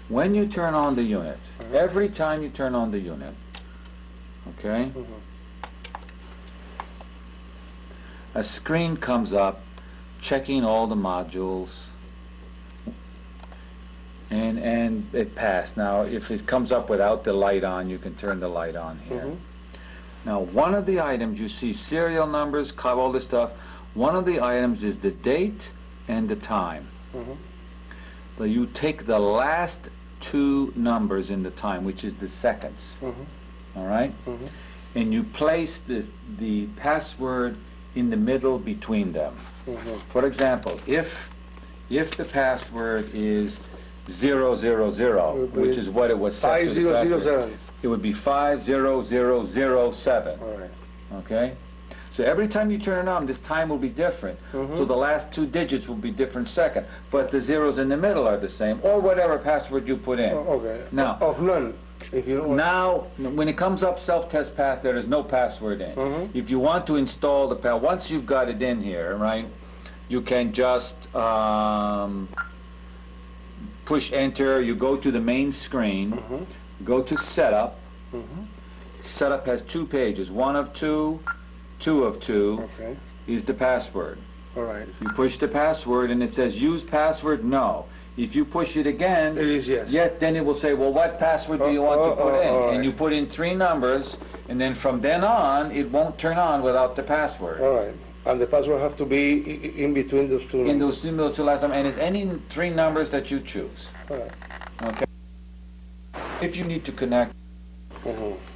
When you turn on the unit, every time you turn on the unit, okay, a screen comes up checking all the modules, and it passed. Now, if it comes up without the light on, you can turn the light on here. Now, one of the items, you see serial numbers, all this stuff. One of the items is the date and the time. So you take the last two numbers in the time, which is the seconds, all right? And you place the password in the middle between them. For example, if the password is 000, which is what it was set to the factory, it would be 50007. All right. Okay? So every time you turn it on, this time will be different. So the last two digits will be different second, but the zeros in the middle are the same, or whatever password you put in. Okay. Now, of none. If you don't want. Now, when it comes up self-test path, there is no password in. If you want to install the path, once you've got it in here, right, you can just push enter. You go to the main screen, go to setup. Setup has two pages, one of two, two of two, is the password. All right. You push the password and it says use password, no. If you push it again, it is yes. Yet then it will say, well, what password do you want to put in? Right. And you put in three numbers, and then from then on, it won't turn on without the password. All right. And the password have to be in between those two numbers. In those two last numbers, and it's any three numbers that you choose. All right. Okay. If you need to connect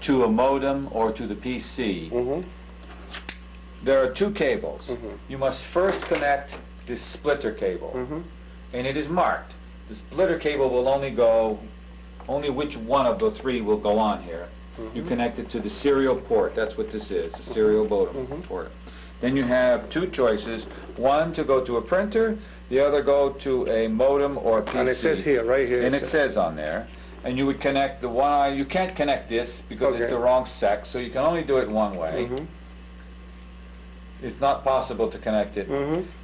to a modem or to the PC, there are two cables. You must first connect this splitter cable, and it is marked. The splitter cable will only which one of the three will go on here. You connect it to the serial port. That's what this is, the serial modem port. Then you have two choices, one to go to a printer, the other go to a modem or a PC. And it says here, right here. And it says on there. And you would connect the one, you can't connect this because it's the wrong sex, so you can only do it one way. It's not possible to connect it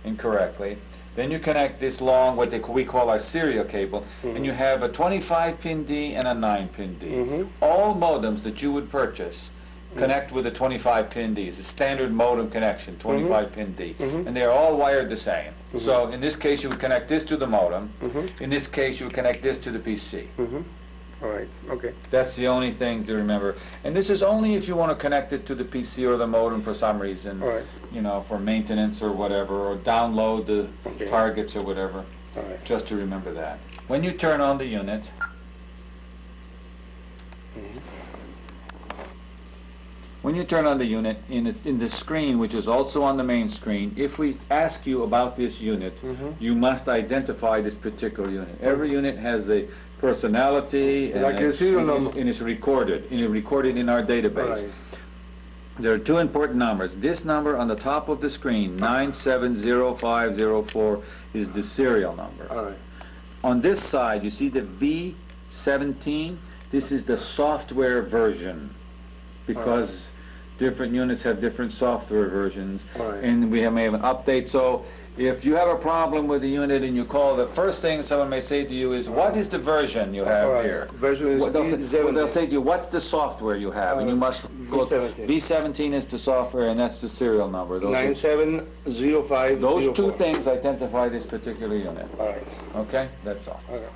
incorrectly. Then you connect this long, what we call our serial cable, and you have a 25-pin D and a 9-pin D. All modems that you would purchase connect with a 25-pin D. It's a standard modem connection, 25-pin D. And they're all wired the same. So in this case, you would connect this to the modem. In this case, you would connect this to the PC. All right, okay. That's the only thing to remember. And this is only if you want to connect it to the PC or the modem for some reason, you know, for maintenance or whatever, or download the targets or whatever, just to remember that. When you turn on the unit, in the screen, which is also on the main screen, if we ask you about this unit, you must identify this particular unit. Every unit has a personality, and, like a serial number. And it's recorded in our database. There are two important numbers. This number on the top of the screen, 970504, is the serial number. On this side, you see the V17? This is the software version, because different units have different software versions, and we may have an update. So if you have a problem with the unit and you call, the first thing someone may say to you is, what is the version you have here? Version is they'll say to you, what's the software you have? And you must go, V17 is the software, and that's the serial number. 9705. Those two things identify this particular unit. All right. Okay? That's all. Okay.